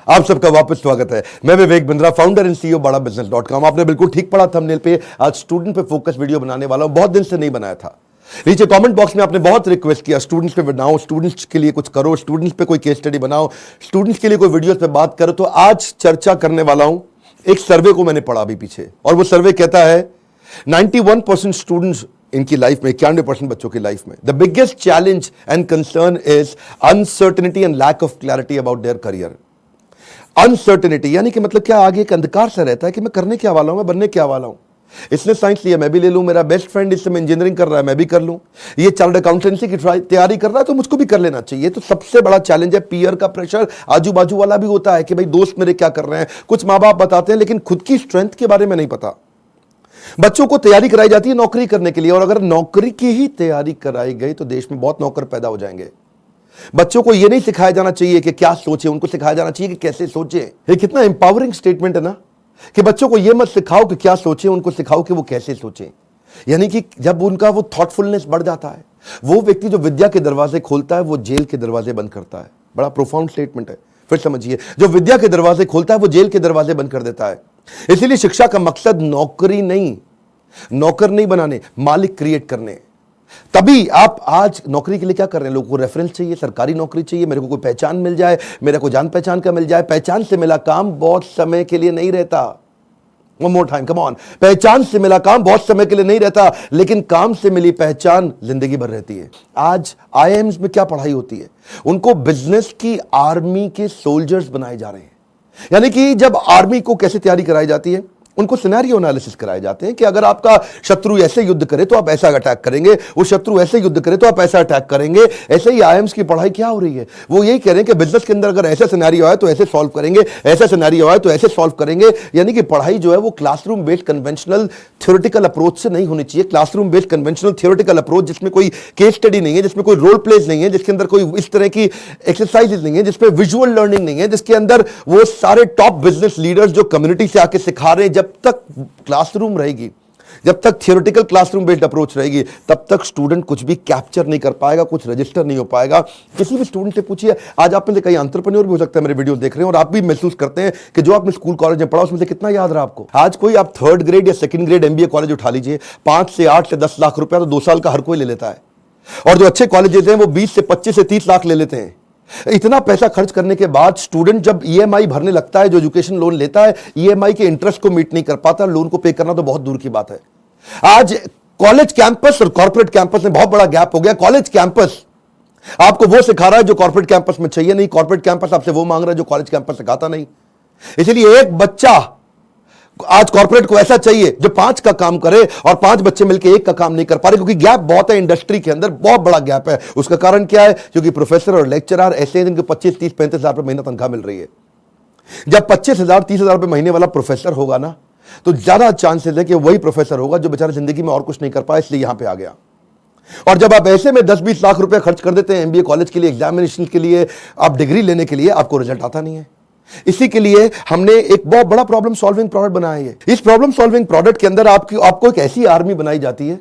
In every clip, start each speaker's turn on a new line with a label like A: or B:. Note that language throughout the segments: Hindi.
A: आप सबका वापस स्वागत है। मैं Vivek Bindra, founder and CEO badabusiness.com। आपने बिल्कुल ठीक पढ़ा थंबनेल पे। आज स्टूडेंट पे फोकस वीडियो बनाने वाला हूं, बहुत दिन से नहीं बनाया था। नीचे कमेंट बॉक्स में आपने बहुत रिक्वेस्ट किया स्टूडेंट्स पे बनाओ, स्टूडेंट्स के लिए कुछ करो, स्टूडेंट्स पे कोई केस स्टडी बनाओ, स्टूडेंट्स के लिए कोई वीडियोस पे बात करो। तो आज चर्चा करने वाला हूं एक सर्वे को मैंने पढ़ा अभी पीछे, और वो सर्वे कहता है 91% स्टूडेंट्स इनकी लाइफ में, 91% बच्चों की लाइफ में the biggest challenge and concern is uncertainty and lack of clarity about their career. Uncertainty यानी कि मतलब क्या, आगे एक अंधकार सा रहता है कि मैं करने क्या वाला हूं, मैं बनने क्या वाला हूं। इसने साइंस लिया, मैं भी ले लूं। मेरा बेस्ट फ्रेंड इस समय इंजीनियरिंग कर रहा है, मैं भी कर लूं। ये चार्टर्ड अकाउंटेंसी की तैयारी कर रहा है, तो मुझको भी कर लेना चाहिए। तो सबसे बड़ा चैलेंज है पीयर का प्रेशर। आजू बाजू वाला भी होता है कि भाई दोस्त मेरे क्या कर रहे हैं, कुछ माँ बाप बताते हैं, लेकिन खुद की स्ट्रेंथ के बारे में नहीं पता। बच्चों को तैयारी कराई जाती है नौकरी करने के लिए, और अगर नौकरी की ही तैयारी कराई गई तो देश में बहुत नौकर पैदा हो जाएंगे। बच्चों को यह नहीं सिखाया जाना चाहिए कि क्या सोचे, उनको सिखाया जाना चाहिए कि कैसे सोचे। ये कितना एम्पावरिंग स्टेटमेंट है ना, कि बच्चों को यह मत सिखाओ कि क्या सोचे, उनको सिखाओ कि वो कैसे सोचे। यानी कि जब उनका वो थॉटफुलनेस बढ़ जाता है, वो व्यक्ति जो विद्या के दरवाजे खोलता है वो जेल के दरवाजे बंद करता है। बड़ा प्रोफाउंड स्टेटमेंट है, फिर समझिए। जो विद्या के दरवाजे खोलता है वो जेल के दरवाजे बंद कर देता है। इसीलिए शिक्षा का मकसद नौकरी नहीं, नौकर नहीं बनाने, मालिक क्रिएट करने। तभी आप आज नौकरी के लिए क्या कर रहे हैं, लोगों को रेफरेंस चाहिए, सरकारी नौकरी चाहिए, मेरे को कोई पहचान मिल जाए, मेरे को जान पहचान का मिल जाए। पहचान से मिला काम बहुत समय के लिए नहीं रहता। One more time, come on. पहचान से मिला काम बहुत समय के लिए नहीं रहता, लेकिन काम से मिली पहचान जिंदगी भर रहती है। आज आईआईएम्स में क्या पढ़ाई होती है, उनको बिजनेस की आर्मी के सोल्जर्स बनाए जा रहे हैं। यानी कि जब आर्मी को कैसे तैयारी कराई जाती है, उनको सिनेरियो एनालिसिस कराए जाते हैं कि अगर आपका शत्रु ऐसे युद्ध करे तो आप ऐसा अटैक करेंगे, वो शत्रु ऐसे युद्ध करे तो आप ऐसा अटैक करेंगे। ऐसे ही आईएम्स की पढ़ाई क्या हो रही है, वो यही कह रहे हैं कि बिजनेस के अंदर अगर ऐसा सिनेरियो आए तो ऐसे सॉल्व करेंगे, ऐसा सिनेरियो आए तो ऐसे सॉल्व करेंगे। यानी कि पढ़ाई जो है वो classroom based conventional theoretical approach से नहीं होनी चाहिए। Classroom based conventional theoretical approach जिसमें कोई केस स्टडी नहीं है, जिसमें कोई रोल प्लेज नहीं है, जिसके अंदर कोई इस तरह की एक्सरसाइजेज नहीं है, जिसमें विजुअल लर्निंग नहीं है, जिसके अंदर वो सारे टॉप बिजनेस लीडर्स जो कम्युनिटी से आके सिखा रहे हैं। जब तक क्लासरूम रहेगी, जब तक थियोरेटिकल क्लासरूम बेस्ड अप्रोच रहेगी, तब तक स्टूडेंट कुछ भी कैप्चर नहीं कर पाएगा, कुछ रजिस्टर नहीं हो पाएगा। किसी भी स्टूडेंट से पूछिए, आज आप में से कई एंटरप्रेन्योर भी हो सकता है मेरे वीडियो देख रहे हैं, और आप भी महसूस करते हैं कि जो आपने स्कूल कॉलेज में पढ़ा उसमें से कितना याद रहा आपको। आज कोई आप 3rd ग्रेड या 2nd ग्रेड एमबीए कॉलेज उठा लीजिए, 5 से 8 से 10 लाख रुपया तो 2 साल का हर कोई ले लेता है। और जो अच्छे कॉलेजेस हैं वो 20 से 25 से 30 लाख ले लेते हैं। इतना पैसा खर्च करने के बाद स्टूडेंट जब ईएमआई भरने लगता है, जो एजुकेशन लोन लेता है, ईएमआई के इंटरेस्ट को मीट नहीं कर पाता, लोन को पे करना तो बहुत दूर की बात है। आज कॉलेज कैंपस और कॉर्पोरेट कैंपस में बहुत बड़ा गैप हो गया। कॉलेज कैंपस आपको वो सिखा रहा है जो कॉर्पोरेट कैंपस में चाहिए नहीं, कॉर्पोरेट कैंपस आपसे वो मांग रहा है जो कॉलेज कैंपस सिखाता नहीं। इसलिए एक बच्चा आज कॉर्पोरेट को ऐसा चाहिए जो 5 का काम करे, और 5 बच्चे मिलकर 1 का काम नहीं कर पा रहे, क्योंकि गैप बहुत है इंडस्ट्री के अंदर, बहुत बड़ा गैप है। उसका कारण क्या है, क्योंकि प्रोफेसर और लेक्चरर ऐसे हैं जिनको 25, 30, 35 हजार रुपए महीना तनख्वाह मिल रही है। जब 25,000, 30,000 रुपए महीने वाला प्रोफेसर होगा ना, तो ज्यादा चांसेस है कि वही प्रोफेसर होगा जो बेचारा जिंदगी में और कुछ नहीं कर पाया, इसलिए यहां पे आ गया। और जब आप ऐसे में 10-20 लाख रुपए खर्च कर देते हैं एमबीए कॉलेज के लिए, एग्जामिनेशन के लिए, आप डिग्री लेने के लिए, आपको रिजल्ट आता नहीं है। इसी के लिए हमने एक बहुत बड़ा प्रॉब्लम सॉल्विंग प्रोडक्ट बनाया है। इस प्रॉब्लम सॉल्विंग प्रोडक्ट के अंदर आपको एक ऐसी आर्मी बनाई जाती है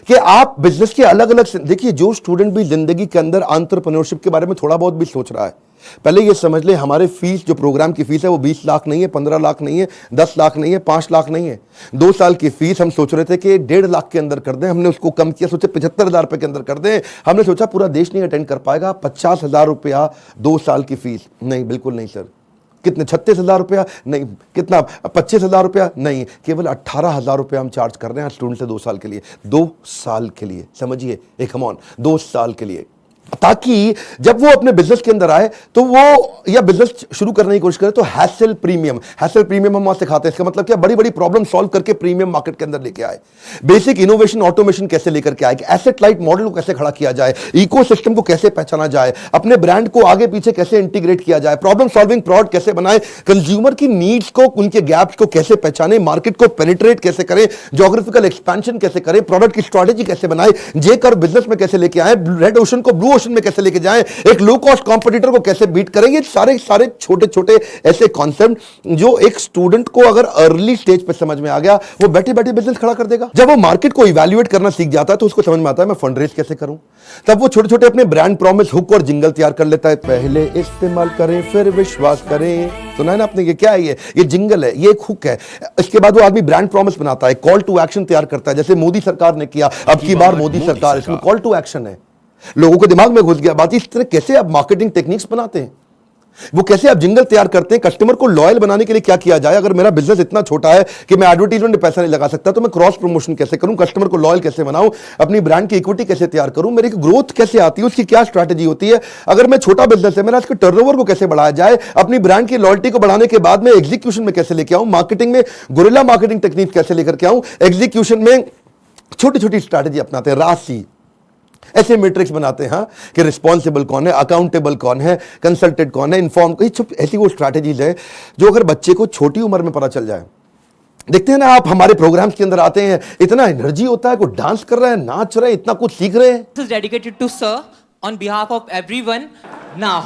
A: कि आप बिजनेस के अलग अलग, देखिए जो स्टूडेंट भी जिंदगी के अंदर एंटरप्रेन्योरशिप के बारे में थोड़ा बहुत भी सोच रहा है, पहले ये समझ ले हमारे फीस, जो प्रोग्राम की फीस है वो 20 लाख नहीं है, 15 लाख नहीं है, 10 लाख नहीं है, 5 लाख नहीं है। 2 साल की फीस हम सोच रहे थे कि 1.5 लाख के अंदर कर दें, हमने उसको कम किया, सोचे 75,000 रुपए के अंदर कर दें। हमने सोचा पूरा देश नहीं अटेंड कर पाएगा, 50,000 रुपया 2 साल की फीस। नहीं, बिल्कुल नहीं सर। कितने, 36,000 रुपया? नहीं। कितना, 25,000 रुपया? नहीं, केवल 18,000 रुपया हम चार्ज कर रहे हैं स्टूडेंट से 2 साल के लिए। 2 साल के लिए, समझिए, एक कम ऑन, 2 साल के लिए, ताकि जब वो अपने बिजनेस के अंदर आए तो वो, या बिजनेस शुरू करने की कोशिश करे तो हैसल प्रीमियम हम वहां सिखाते हैं। इसका मतलब क्या, बड़ी बड़ी प्रॉब्लम सॉल्व करके प्रीमियम मार्केट के अंदर लेके आए, बेसिक इनोवेशन ऑटोमेशन कैसे लेकर के आए, एसेट लाइट मॉडल को कैसे खड़ा किया जाए, इकोसिस्टम को कैसे पहचाना जाए, अपने ब्रांड को आगे पीछे कैसे इंटीग्रेट किया जाए, प्रॉब्लम सॉल्विंग प्रोडक्ट कैसे बनाए, कंज्यूमर की नीड्स को, उनके गैप्स को कैसे पहचाने, मार्केट को पेनिट्रेट कैसे करें, ज्योग्राफिकल एक्सपेंशन कैसे करें, प्रोडक्ट की स्ट्रेटेजी कैसे बनाए, जे कर्व बिजनेस में कैसे लेके आए, रेड ओशन को ब्लू प्रमोशन में कैसे लेके जाएं, एक लो कॉस्ट कॉम्पिटिटर को कैसे बीट करेंगे, सारे सारे छोटे छोटे ऐसे कॉन्सेप्ट जो एक स्टूडेंट को अगर अर्ली स्टेज पे समझ में आ गया, वो बैठे बैठे बिजनेस खड़ा कर देगा। जब वो मार्केट को इवैल्यूएट करना सीख जाता है तो उसको समझ में आता है मैं फंड रेज कैसे करूं। तब वो छोटे छोटे अपने ब्रांड प्रॉमिस, हुक और जिंगल तैयार कर लेता है। पहले इस्तेमाल करें फिर विश्वास करें, सुना है ना आपने? ये क्या है? ये जिंगल है, ये एक हुक है। इसके बाद वो आदमी ब्रांड प्रॉमिस बनाता है, कॉल टू एक्शन तैयार करता है, जैसे मोदी सरकार ने किया, अब की बार मोदी सरकार, इसमें कॉल टू एक्शन है। लोगों के दिमाग में घुस गया बात। इस तरह कैसे आप मार्केटिंग टेक्निक्स बनाते हैं, वो कैसे आप जिंगल तैयार करते हैं, कस्टमर को लॉयल बनाने के लिए क्या किया जाए। अगर मेरा बिजनेस इतना छोटा है कि मैं एडवर्टाइजमेंट में पैसा नहीं लगा सकता, तो मैं क्रॉस प्रमोशन कैसे करूं, कस्टमर को लॉयल कैसे बनाऊं, अपनी ब्रांड की इक्विटी कैसे तैयार करूं, मेरी ग्रोथ कैसे आती है, उसकी क्या स्ट्रैटेजी होती है। अगर मैं छोटा बिजनेस है, मेरा इसके टर्नओवर को कैसे बढ़ाया जाए, अपनी ब्रांड की लॉयल्टी को बढ़ाने के बाद में एग्जीक्यूशन में कैसे लेके आऊं, मार्केटिंग में गुरिल्ला मार्केटिंग टेक्निक कैसे लेकर के आऊं, एग्जीक्यूशन में छोटी छोटी स्ट्रैटेजी अपनाते हैं, राशि ऐसे मैट्रिक्स बनाते हैं कि रिस्पॉन्सिबल कौन है, अकाउंटेबल कौन है, कंसल्टेड कौन है, इन्फॉर्म, ऐसी वो स्ट्रैटेजीज है जो अगर बच्चे को छोटी उम्र में पता चल जाए। देखते हैं ना आप, हमारे प्रोग्राम्स के अंदर आते हैं, इतना एनर्जी होता है, कोई डांस कर रहे हैं, नाच रहे हैं, इतना कुछ सीख रहे हैं।
B: This is dedicated to sir on behalf of everyone. Now,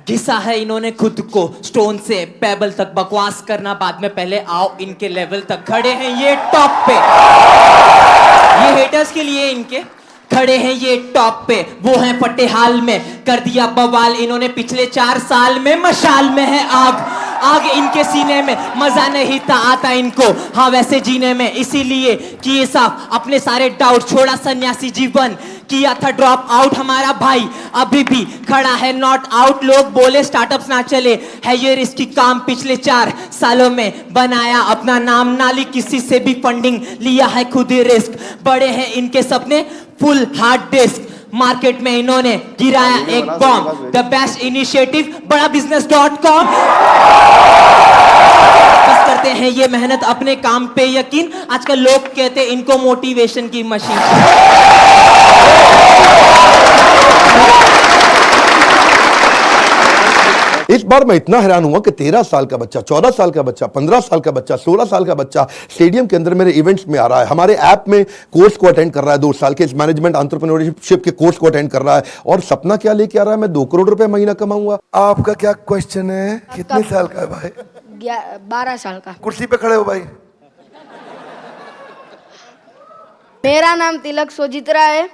B: घिसा है इन्होंने खुद को स्टोन से पेबल तक, बकवास करना बाद में, पहले आओ इनके लेवल तक। खड़े हैं ये टॉप पे, ये हेटर्स के लिए इनके खड़े हैं ये टॉप पे, वो हैं फटे हाल में, कर दिया बवाल इन्होंने पिछले 4 साल में। मशाल में है आग, आग इनके सीने में, मजा नहीं था आता इनको हाँ वैसे जीने में, इसीलिए किए साफ अपने सारे डाउट, छोड़ा सन्यासी जीवन, किया था ड्रॉप आउट हमारा भाई, अभी भी खड़ा है नॉट आउट। लोग बोले स्टार्टअप्स ना चले, है ये रिस्की काम, पिछले 4 सालों में बनाया अपना नाम, नाली किसी से भी फंडिंग लिया है खुद ही रिस्क, बड़े हैं इनके सपने फुल हार्ड डिस्क, मार्केट में इन्होंने गिराया एक बॉम्ब, द बेस्ट इनिशिएटिव बड़ा business.com। बस करते हैं ये मेहनत अपने काम पे यकीन, आजकल लोग कहते इनको मोटिवेशन की मशीन।
A: इस बार मैं इतना हैरान हुआ कि 13 साल का बच्चा, 14 साल का बच्चा, 15 साल का बच्चा, 16 साल का बच्चा स्टेडियम के अंदर मेरे इवेंट्स में आ रहा है, हमारे ऐप में कोर्स को अटेंड कर रहा है, 2 साल के मैनेजमेंट एंटरप्रेन्योरशिप के कोर्स को अटेंड कर रहा है, और सपना क्या लेके आ रहा है, मैं 2 करोड़ रुपए महीना कमाऊंगा। आपका क्या क्वेश्चन है? कितने साल का है भाई?
C: 12 साल का।
A: कुर्सी पे खड़े हो भाई।
C: मेरा नाम तिलक सोजित्रा है,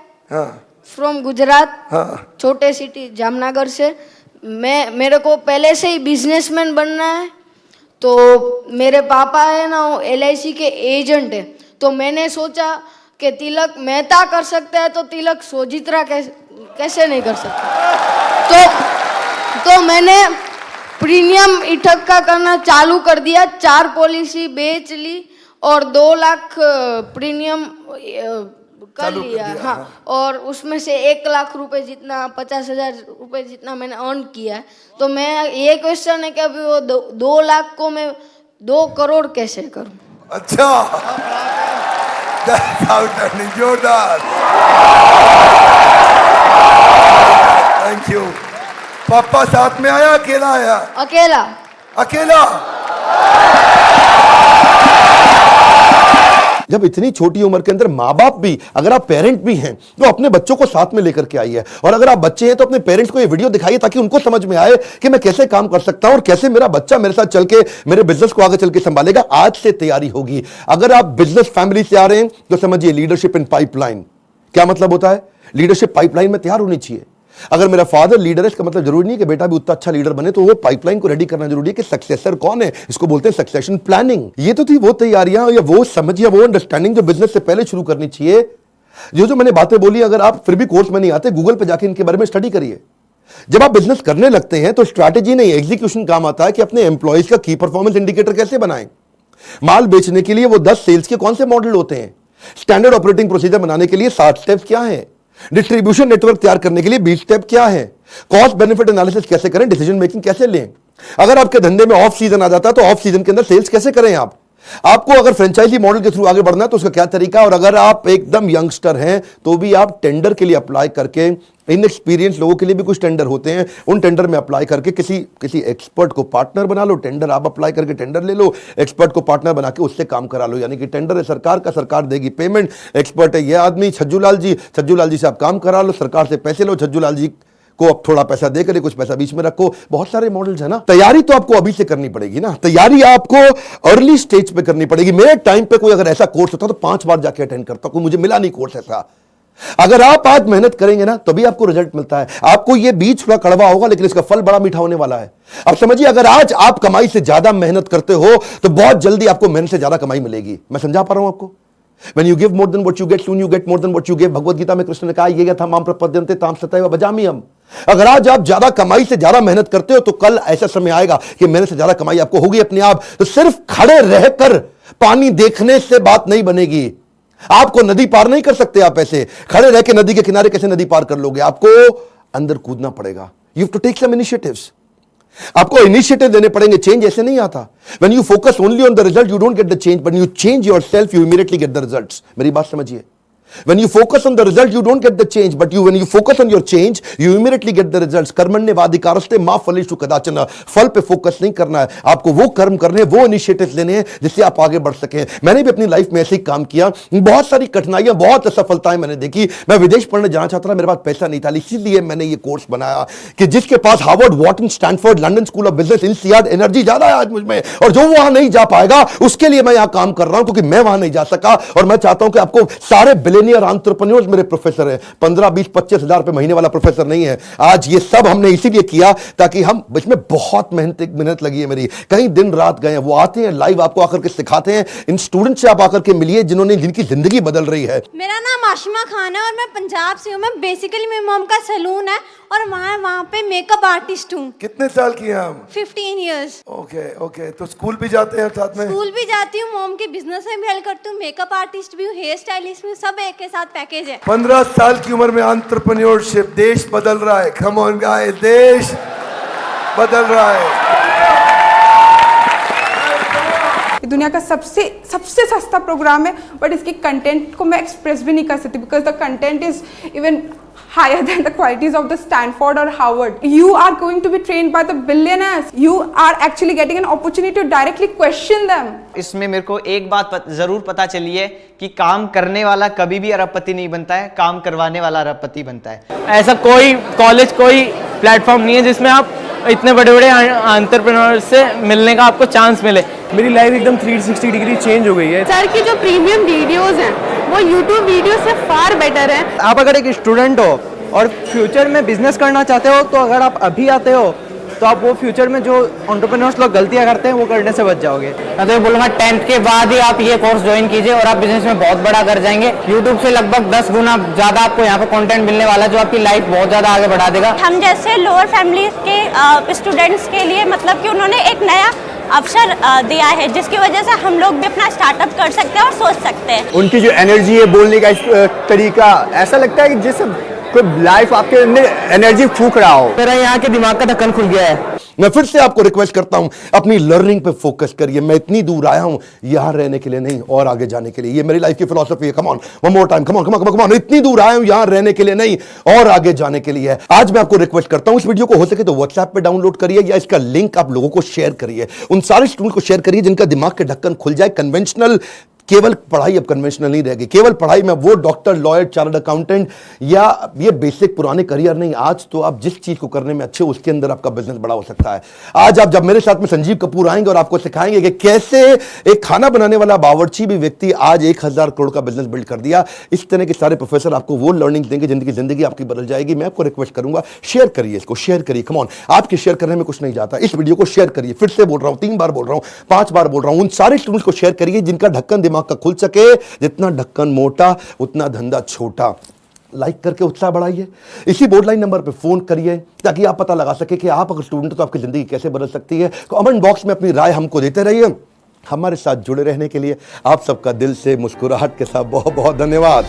C: फ्रॉम गुजरात, छोटे सिटी जामनगर से। मेरे को पहले से ही बिजनेसमैन बनना है, तो मेरे पापा है ना वो LIC के एजेंट है, तो मैंने सोचा कि तिलक मेहता कर सकता है तो तिलक सोजित्रा कैसे नहीं कर सकता। तो मैंने प्रीमियम इकट्ठा करना चालू कर दिया, 4 पॉलिसी बेच ली और 2 लाख प्रीमियम कर लिया। हाँ, और उसमें से 1 लाख रुपए जितना, 50,000 रुपए जितना मैंने अर्न किया है। तो मैं ये क्वेश्चन है कि अभी वो 2 लाख को मैं 2 करोड़ कैसे करूं?
A: अच्छा, जोरदार, थैंक यू। पापा साथ में आया, अकेला आया?
C: अकेला।
A: अकेला? जब इतनी छोटी उम्र के अंदर माँ बाप भी, अगर आप पेरेंट भी हैं तो अपने बच्चों को साथ में लेकर के आइए, और अगर आप बच्चे हैं तो अपने पेरेंट्स को ये वीडियो दिखाइए ताकि उनको समझ में आए कि मैं कैसे काम कर सकता हूं और कैसे मेरा बच्चा मेरे साथ चल के मेरे बिजनेस को आगे चल के संभालेगा। आज से तैयारी होगी। अगर आप बिजनेस फैमिली से आ रहे हैं तो समझिए लीडरशिप इन पाइपलाइन। क्या मतलब होता है? लीडरशिप पाइपलाइन में तैयार होनी चाहिए। अगर मेरा फादर लीडर है, इसका मतलब जरूरी नहीं कि बेटा भी उतना अच्छा लीडर बने, तो वो पाइपलाइन को रेडी करना जरूरी है कि सक्सेसर कौन है, इसको बोलते हैं सक्सेशन प्लानिंग। ये तो थी वो तैयारियां या वो समझ या वो अंडरस्टैंडिंग जो बिजनेस से पहले शुरू करनी चाहिए। जो मैंने बातें बोली, अगर आप फिर भी कोर्स में नहीं आते, गूगल पे जाके इनके बारे में स्टडी करिए। जब आप बिजनेस करने लगते हैं तो स्ट्रैटेजी नहीं, एग्जीक्यूशन काम आता है कि अपने एम्प्लॉइज का की परफॉर्मेंस इंडिकेटर कैसे बनाएं। माल बेचने के लिए वो 10 सेल्स के कौन से मॉडल होते हैं, स्टैंडर्ड ऑपरेटिंग प्रोसीजर बनाने के लिए 60 स्टेप्स क्या है, डिस्ट्रीब्यूशन नेटवर्क तैयार करने के लिए 20 स्टेप क्या है, कॉस्ट बेनिफिट एनालिसिस कैसे करें, डिसीजन मेकिंग कैसे लें। अगर आपके धंधे में ऑफ सीजन आ जाता है तो ऑफ सीजन के अंदर सेल्स कैसे करें आप, आपको अगर फ्रेंचाइजी मॉडल के थ्रू आगे बढ़ना है तो उसका क्या तरीका है, और अगर आप एकदम यंगस्टर हैं तो भी आप टेंडर के लिए अप्लाई करके, इनएक्सपीरियंस लोगों के लिए भी कुछ टेंडर होते हैं, उन टेंडर में अप्लाई करके किसी एक्सपर्ट को पार्टनर बना लो। टेंडर आप अप्लाई करके टेंडर ले लो, एक्सपर्ट को पार्टनर बना के उससे काम करा लो। यानी कि टेंडर है सरकार का, सरकार देगी पेमेंट, एक्सपर्ट है ये आदमी छज्जू लाल जी से आप काम करा लो, सरकार से पैसे लो, छज्जू लाल जी को अब थोड़ा पैसा देकर कुछ पैसा बीच में रखो। बहुत सारे मॉडल्स है ना। तैयारी तो आपको अभी से करनी पड़ेगी ना, तैयारी आपको अर्ली स्टेज पे करनी पड़ेगी। मेरे टाइम पे कोई अगर ऐसा कोर्स होता तो 5 बार जाके अटेंड करता, कोई मुझे मिला नहीं कोर्स ऐसा। अगर आप आज मेहनत करेंगे ना तभी आपको रिजल्ट मिलता है। आपको ये बीज थोड़ा कड़वा होगा लेकिन इसका फल बड़ा मीठा होने वाला है। अब समझिए, अगर आज आप कमाई से ज्यादा मेहनत करते हो तो बहुत जल्दी आपको मेहनत से ज्यादा कमाई मिलेगी। मैं समझा पा रहा हूं आपको? When you give more than what you get, soon you get more than what you give। Bhagavad Gita में कृष्ण ने कहा, ये था माम प्रपद्यन्ते ताम सतैव भजाम्यहम्। अगर आज आप ज्यादा कमाई से ज्यादा मेहनत करते हो तो कल ऐसा समय आएगा कि मेहनत से ज्यादा कमाई आपको होगी अपने आप। तो सिर्फ खड़े रहकर पानी देखने से बात नहीं बनेगी। आपको नदी पार नहीं कर सकते आप ऐसे खड़े रह के। नदी के किनारे कैसे नदी पार कर लोगे? आपको अंदर कूदना पड़ेगा। You have to take some initiatives. आपको इनिशिएटिव देने पड़ेंगे। चेंज ऐसे नहीं आता। When you focus only on the result, you don't get the change, but you change yourself, you immediately get the results। मेरी बात समझिए। When you focus on the result, you don't get the change, but when you focus on your change, you immediately get the results। कर्मण्येवाधिकारस्ते मा फलेषु कदाचन। फल पे फोकस नहीं करना है आपको, वो कर्म करने, वो इनिशिएटिव लेने हैं जिससे आप आगे बढ़ सकें। मैंने भी अपनी लाइफ में ऐसे ही काम किया। बहुत सारी कठिनाइयां, बहुत असफलताएं मैंने देखी। मैं विदेश पढ़ने जाना चाहता था, मेरे पास पैसा नहीं था, इसीलिए मैंने ये कोर्स बनाया कि जिसके पास Harvard, Wharton, Stanford, London School of Business, INSEAD, energy ज्यादा है आज मुझ में, और जो वहां नहीं जा पाएगा उसके लिए मैं यहां काम कर रहा हूं, क्योंकि मैं वहां नहीं जा सका। और मैं चाहता हूं कि आपको सारे बिलियनियर एंटरप्रेन्योर्स मेरे प्रोफेसर हैं। 15, 20, 25 हजार रुपए महीने वाला प्रोफेसर नहीं है। आज ये सब हमने इसीलिए किया ताकि हम, इसमें बहुत मेहनत लगी है मेरी, कहीं दिन रात गए हैं। वो आते हैं लाइव, आपको आकर के सिखाते हैं। इन स्टूडेंट से आप आकर के मिलिए जिनकी जिंदगी बदल रही है।
D: मेरा नाम आशिमा खान है और मैं पंजाब से हूँ। मैं बेसिकली, मेरी मॉम का सैलून है और वहाँ पे मेकअप आर्टिस्ट हूँ।
E: कितने साल की हैं आप?
D: 15 इयर्स।
E: ओके। तो स्कूल भी जाते हैं साथ में?
D: स्कूल भी जाती हूँ, मॉम के बिजनेस में भी हेल्प करती हूँ, मेकअप आर्टिस्ट भी हूँ, हेयर स्टाइलिस्ट भी हूँ, सब एक के साथ पैकेज है।
E: 15 साल की उम्र में एंटरप्रेन्योरशिप, देश बदल रहा है। कम ऑन गाइस, देश बदल रहा है।
F: दुनिया का सबसे सस्ता प्रोग्राम है, बट इसके कंटेंट को मैं एक्सप्रेस भी नहीं कर सकती because the content is even higher than the qualities of the Stanford or Harvard। You are going to be trained by the billionaires। You are actually getting an opportunity to directly question them।
G: इसमें मेरे को एक बात जरूर पता चली है कि काम करने वाला कभी भी अरबपति नहीं बनता है, काम करवाने वाला अरबपति बनता है।
B: ऐसा कोई कॉलेज, कोई प्लेटफॉर्म नहीं है जिसमें आप इतने बड़े बड़े एंटरप्रेन्योर से मिलने का आपको चांस मिले।
H: मेरी लाइफ एकदम 360 डिग्री चेंज हो गई है।
I: सर की जो प्रीमियम वीडियोस हैं वो यूट्यूब वीडियो से फार बेटर है।
G: आप अगर एक स्टूडेंट हो और फ्यूचर में बिजनेस करना चाहते हो तो अगर आप अभी आते हो तो आप वो फ्यूचर में जो एंटरप्रेन्योर्स लोग गलतियां करते हैं वो करने से बच जाओगे।
B: मैं तो बोलूँगा 10th के बाद ही आप ये कोर्स ज्वाइन कीजिए और आप बिजनेस में बहुत बड़ा कर जाएंगे। यूट्यूब से लगभग 10 गुना ज़्यादा आपको यहाँ पे कंटेंट मिलने वाला है जो आपकी लाइफ बहुत ज़्यादा आगे बढ़ा देगा।
D: हम जैसे लोअर फैमिली के स्टूडेंट्स के लिए मतलब कि उन्होंने एक नया अवसर दिया है जिसकी वजह से हम लोग भी अपना स्टार्टअप कर सकते हैं और सोच सकते हैं।
H: उनकी जो एनर्जी है, बोलने का तरीका, ऐसा लगता है कि जैसे कोई लाइफ आपके अंदर एनर्जी फूक रहा हो।
B: मेरा यहाँ के दिमाग का ढक्कन खुल गया है।
A: मैं फिर से आपको रिक्वेस्ट करता हूं, अपनी लर्निंग पे फोकस करिए। मैं इतनी दूर आया हूं यहां रहने के लिए नहीं, और आगे जाने के लिए। ये मेरी लाइफ की फिलॉसफी है। Come on, one more time, come on. इतनी दूर आया हूं यहां रहने के लिए नहीं, और आगे जाने के लिए है। आज मैं आपको रिक्वेस्ट करता हूं, इस वीडियो को हो सके तो व्हाट्सएप पे डाउनलोड करिए या इसका लिंक आप लोगों को शेयर करिए। उन सारे स्टूडेंट को शेयर करिए जिनका दिमाग के ढक्कन खुल जाए। कन्वेंशनल केवल पढ़ाई अब कन्वेंशनल नहीं रहेगी। केवल पढ़ाई में वो डॉक्टर, लॉयर, चार्टर्ड अकाउंटेंट या ये बेसिक पुराने करियर नहीं। आज तो आप जिस चीज को करने में अच्छे, उसके अंदर आपका बिजनेस बड़ा हो सकता है। आज आप जब मेरे साथ में संजीव कपूर आएंगे और आपको सिखाएंगे कि कैसे एक खाना बनाने वाला बावर्ची भी व्यक्ति आज 1000 करोड़ का बिजनेस बिल्ड कर दिया। इस तरह के सारे प्रोफेसर आपको वो लर्निंग देंगे जिंदगी आपकी बदल जाएगी। मैं आपको रिक्वेस्ट करूंगा, शेयर करिए इसको, शेयर करिए। कम ऑन, आपके शेयर करने में कुछ नहीं जाता। इस वीडियो को शेयर करिए। फिर से बोल रहा हूं, 3 बार बोल रहा हूं, 5 बार बोल रहा हूं। उन सारे स्टूडेंट्स को शेयर करिए जिनका ढक्कन दिमाग का खुल सके। जितना ढक्कन मोटा उतना धंधा छोटा। लाइक करके उत्साह बढ़ाइए। इसी बोर्ड लाइन नंबर पे फोन करिए ताकि आप पता लगा सके कि आप अगर स्टूडेंट हो तो आपकी जिंदगी कैसे बदल सकती है। कमेंट बॉक्स में अपनी राय हमको देते रहिए। हमारे साथ जुड़े रहने के लिए आप सबका दिल से मुस्कुराहट के साथ बहुत बहुत धन्यवाद।